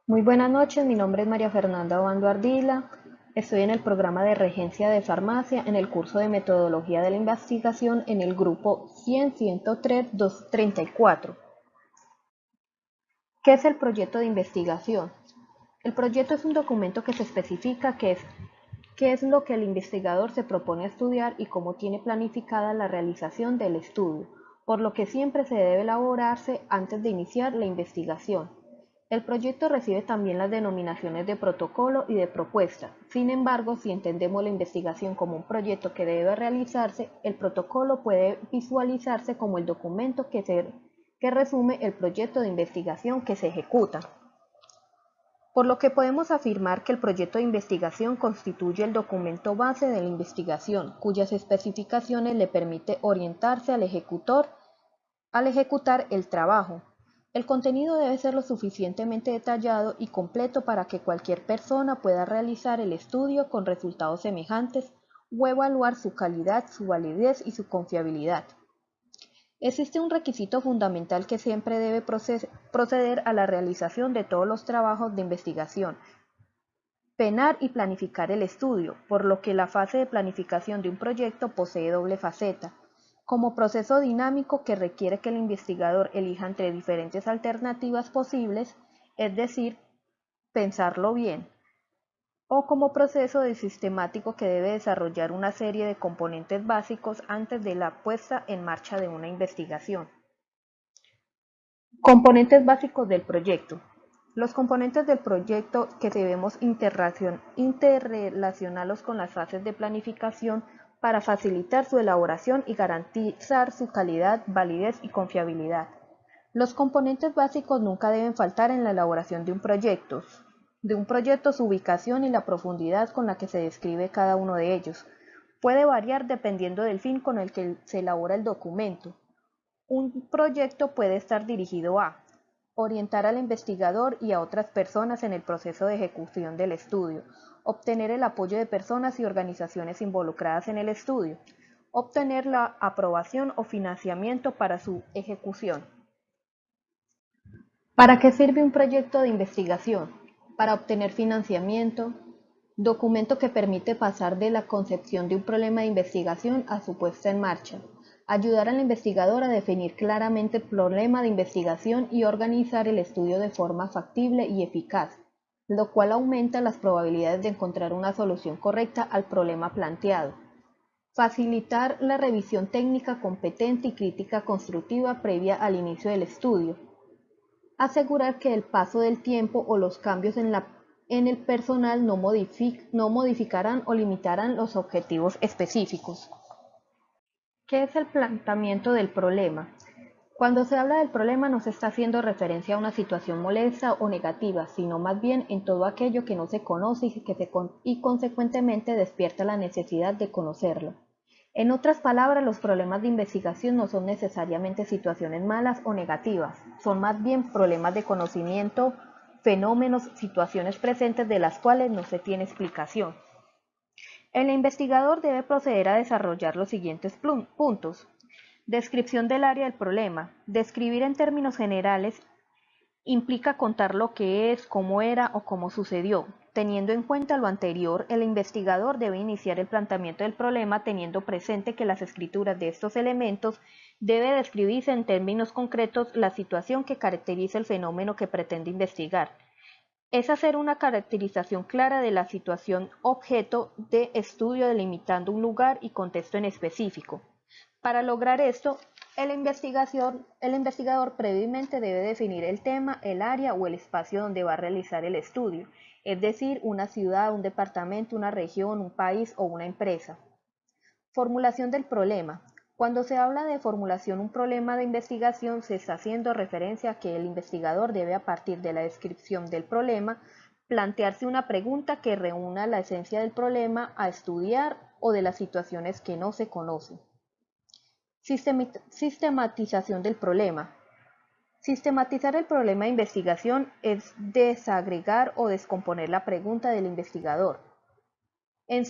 Muy buenas noches, mi nombre es María Fernanda Obando Ardila. Estoy en el programa de Regencia de Farmacia en el curso de Metodología de la Investigación en el grupo 100-103-234. ¿Qué es el proyecto de investigación? El proyecto es un documento que se especifica qué es lo que el investigador se propone estudiar y cómo tiene planificada la realización del estudio, por lo que siempre se debe elaborarse antes de iniciar la investigación. El proyecto recibe también las denominaciones de protocolo y de propuesta. Sin embargo, si entendemos la investigación como un proyecto que debe realizarse, el protocolo puede visualizarse como el documento que resume el proyecto de investigación que se ejecuta. Por lo que podemos afirmar que el proyecto de investigación constituye el documento base de la investigación, cuyas especificaciones le permite orientarse al ejecutar el trabajo. El contenido debe ser lo suficientemente detallado y completo para que cualquier persona pueda realizar el estudio con resultados semejantes o evaluar su calidad, su validez y su confiabilidad. Existe un requisito fundamental que siempre debe proceder a la realización de todos los trabajos de investigación: penar y planificar el estudio, por lo que la fase de planificación de un proyecto posee doble faceta, como proceso dinámico que requiere que el investigador elija entre diferentes alternativas posibles, es decir, pensarlo bien, o como proceso de sistemático que debe desarrollar una serie de componentes básicos antes de la puesta en marcha de una investigación. Componentes básicos del proyecto. Los componentes del proyecto que debemos interrelacionarlos con las fases de planificación para facilitar su elaboración y garantizar su calidad, validez y confiabilidad. Los componentes básicos nunca deben faltar en la elaboración de un proyecto. Su ubicación y la profundidad con la que se describe cada uno de ellos puede variar dependiendo del fin con el que se elabora el documento. Un proyecto puede estar dirigido a orientar al investigador y a otras personas en el proceso de ejecución del estudio, obtener el apoyo de personas y organizaciones involucradas en el estudio, obtener la aprobación o financiamiento para su ejecución. ¿Para qué sirve un proyecto de investigación? Para obtener financiamiento, documento que permite pasar de la concepción de un problema de investigación a su puesta en marcha, ayudar al investigador a definir claramente el problema de investigación y organizar el estudio de forma factible y eficaz, lo cual aumenta las probabilidades de encontrar una solución correcta al problema planteado. Facilitar la revisión técnica competente y crítica constructiva previa al inicio del estudio. Asegurar que el paso del tiempo o los cambios en el personal no modificarán o limitarán los objetivos específicos. ¿Qué es el planteamiento del problema? Cuando se habla del problema no se está haciendo referencia a una situación molesta o negativa, sino más bien en todo aquello que no se conoce y consecuentemente despierta la necesidad de conocerlo. En otras palabras, los problemas de investigación no son necesariamente situaciones malas o negativas, son más bien problemas de conocimiento, fenómenos, situaciones presentes de las cuales no se tiene explicación. El investigador debe proceder a desarrollar los siguientes puntos. Descripción del área del problema. Describir en términos generales implica contar lo que es, cómo era o cómo sucedió. Teniendo en cuenta lo anterior, el investigador debe iniciar el planteamiento del problema teniendo presente que las escrituras de estos elementos debe describirse en términos concretos la situación que caracteriza el fenómeno que pretende investigar. Es hacer una caracterización clara de la situación objeto de estudio delimitando un lugar y contexto en específico. Para lograr esto, el investigador previamente debe definir el tema, el área o el espacio donde va a realizar el estudio, es decir, una ciudad, un departamento, una región, un país o una empresa. Formulación del problema. Cuando se habla de formulación un problema de investigación, se está haciendo referencia a que el investigador debe, a partir de la descripción del problema, plantearse una pregunta que reúna la esencia del problema a estudiar o de las situaciones que no se conocen. Sistematización del problema. Sistematizar el problema de investigación es desagregar o descomponer la pregunta del investigador en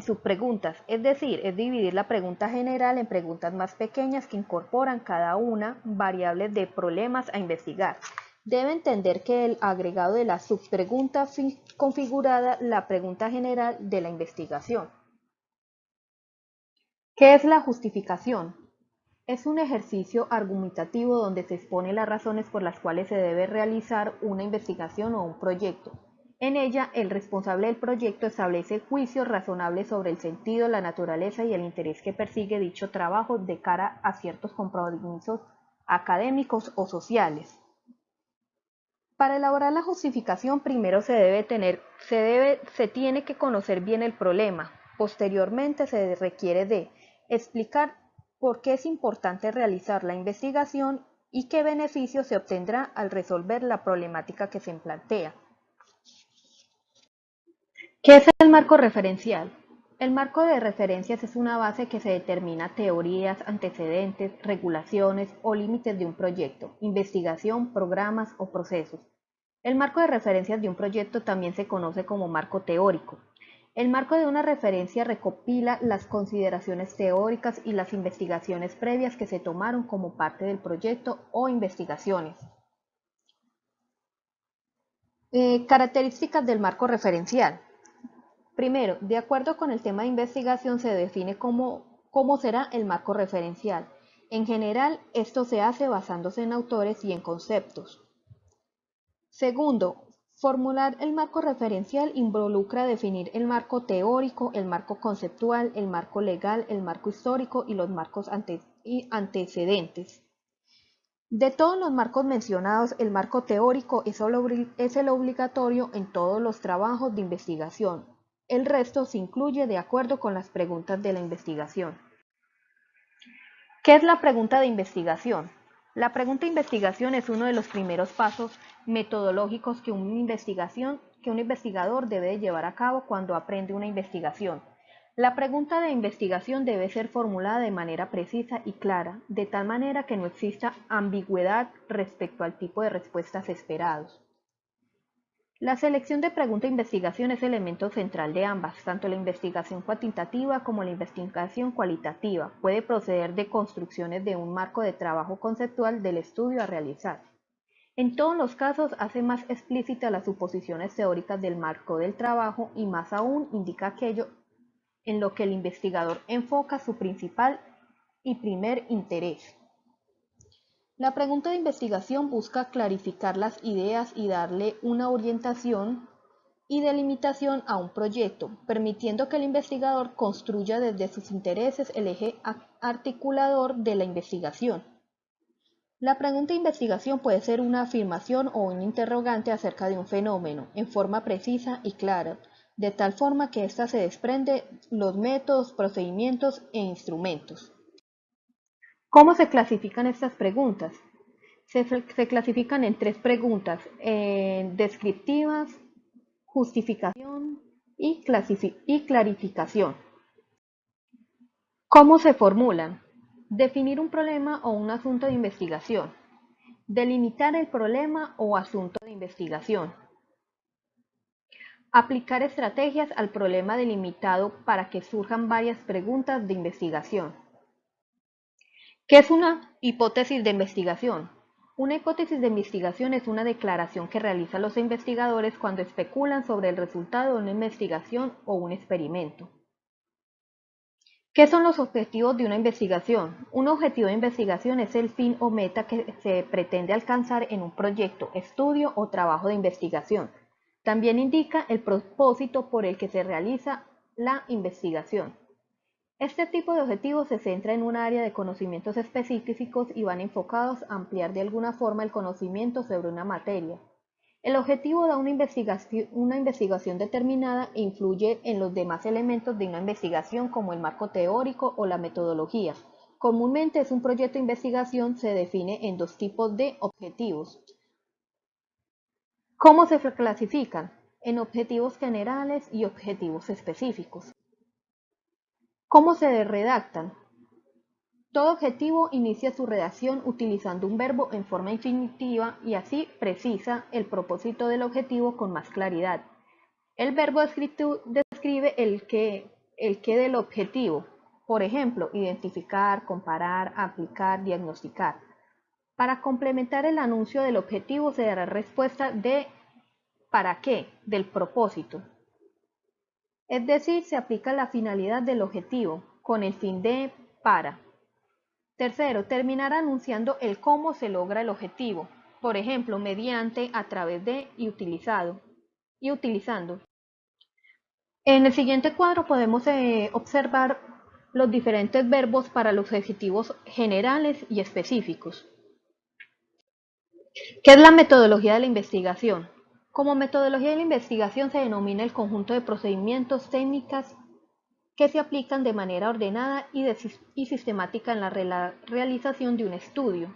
subpreguntas, es decir, es dividir la pregunta general en preguntas más pequeñas que incorporan cada una variables de problemas a investigar. Debe entender que el agregado de la subpregunta configurada la pregunta general de la investigación. ¿Qué es la justificación? Es un ejercicio argumentativo donde se exponen las razones por las cuales se debe realizar una investigación o un proyecto. En ella, el responsable del proyecto establece juicios razonables sobre el sentido, la naturaleza y el interés que persigue dicho trabajo de cara a ciertos compromisos académicos o sociales. Para elaborar la justificación, primero se tiene que conocer bien el problema. Posteriormente, se requiere de explicar por qué es importante realizar la investigación y qué beneficio se obtendrá al resolver la problemática que se plantea. ¿Qué es el marco referencial? El marco de referencias es una base que se determina teorías, antecedentes, regulaciones o límites de un proyecto, investigación, programas o procesos. El marco de referencias de un proyecto también se conoce como marco teórico. El marco de una referencia recopila las consideraciones teóricas y las investigaciones previas que se tomaron como parte del proyecto o investigaciones. Características del marco referencial. Primero, de acuerdo con el tema de investigación se define cómo será el marco referencial. En general, esto se hace basándose en autores y en conceptos. Segundo, formular el marco referencial involucra definir el marco teórico, el marco conceptual, el marco legal, el marco histórico y los marcos antecedentes. De todos los marcos mencionados, el marco teórico es el obligatorio en todos los trabajos de investigación. El resto se incluye de acuerdo con las preguntas de la investigación. ¿Qué es la pregunta de investigación? La pregunta de investigación es uno de los primeros pasos metodológicos que un investigador debe llevar a cabo cuando aprende una investigación. La pregunta de investigación debe ser formulada de manera precisa y clara, de tal manera que no exista ambigüedad respecto al tipo de respuestas esperados. La selección de pregunta e investigación es elemento central de ambas, tanto la investigación cuantitativa como la investigación cualitativa. Puede proceder de construcciones de un marco de trabajo conceptual del estudio a realizar. En todos los casos hace más explícitas las suposiciones teóricas del marco del trabajo y más aún indica aquello en lo que el investigador enfoca su principal y primer interés. La pregunta de investigación busca clarificar las ideas y darle una orientación y delimitación a un proyecto, permitiendo que el investigador construya desde sus intereses el eje articulador de la investigación. La pregunta de investigación puede ser una afirmación o un interrogante acerca de un fenómeno, en forma precisa y clara, de tal forma que ésta se desprende los métodos, procedimientos e instrumentos. ¿Cómo se clasifican estas preguntas? Se clasifican en tres preguntas, descriptivas, justificación y clarificación. ¿Cómo se formulan? Definir un problema o un asunto de investigación. Delimitar el problema o asunto de investigación. Aplicar estrategias al problema delimitado para que surjan varias preguntas de investigación. ¿Qué es una hipótesis de investigación? Una hipótesis de investigación es una declaración que realizan los investigadores cuando especulan sobre el resultado de una investigación o un experimento. ¿Qué son los objetivos de una investigación? Un objetivo de investigación es el fin o meta que se pretende alcanzar en un proyecto, estudio o trabajo de investigación. También indica el propósito por el que se realiza la investigación. Este tipo de objetivos se centra en un área de conocimientos específicos y van enfocados a ampliar de alguna forma el conocimiento sobre una materia. El objetivo da una investigación determinada e influye en los demás elementos de una investigación como el marco teórico o la metodología. Comúnmente un proyecto de investigación se define en dos tipos de objetivos. ¿Cómo se clasifican? En objetivos generales y objetivos específicos. ¿Cómo se redactan? Todo objetivo inicia su redacción utilizando un verbo en forma infinitiva y así precisa el propósito del objetivo con más claridad. El verbo describe el qué del objetivo. Por ejemplo, identificar, comparar, aplicar, diagnosticar. Para complementar el anuncio del objetivo se dará respuesta de ¿para qué? Del propósito. Es decir, se aplica la finalidad del objetivo, con el fin de para. Tercero, terminar anunciando el cómo se logra el objetivo, por ejemplo, mediante, a través de y utilizando. En el siguiente cuadro podemos observar los diferentes verbos para los objetivos generales y específicos. ¿Qué es la metodología de la investigación? Como metodología de la investigación se denomina el conjunto de procedimientos, técnicas que se aplican de manera ordenada y sistemática en la realización de un estudio.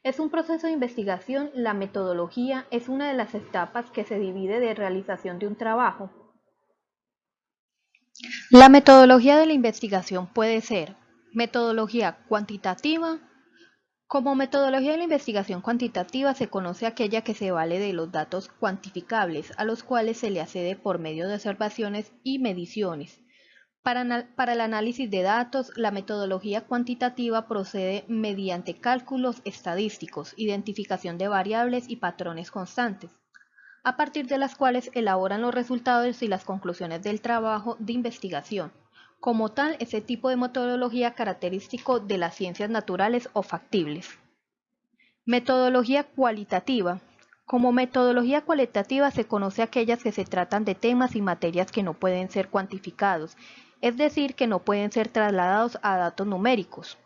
Es un proceso de investigación, la metodología es una de las etapas que se divide de realización de un trabajo. La metodología de la investigación puede ser metodología cuantitativa. Como metodología de la investigación cuantitativa se conoce aquella que se vale de los datos cuantificables a los cuales se le accede por medio de observaciones y mediciones. Para el análisis de datos, la metodología cuantitativa procede mediante cálculos estadísticos, identificación de variables y patrones constantes, a partir de las cuales elaboran los resultados y las conclusiones del trabajo de investigación. Como tal, ese tipo de metodología característico de las ciencias naturales o factibles. Metodología cualitativa. Como metodología cualitativa se conoce aquellas que se tratan de temas y materias que no pueden ser cuantificados, es decir, que no pueden ser trasladados a datos numéricos.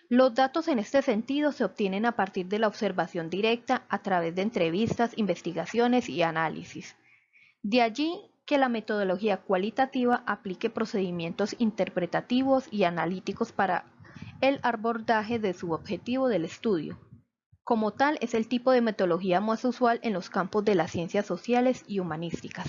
Los datos en este sentido se obtienen a partir de la observación directa a través de entrevistas, investigaciones y análisis. De allí que la metodología cualitativa aplique procedimientos interpretativos y analíticos para el abordaje de su objetivo del estudio. Como tal, es el tipo de metodología más usual en los campos de las ciencias sociales y humanísticas.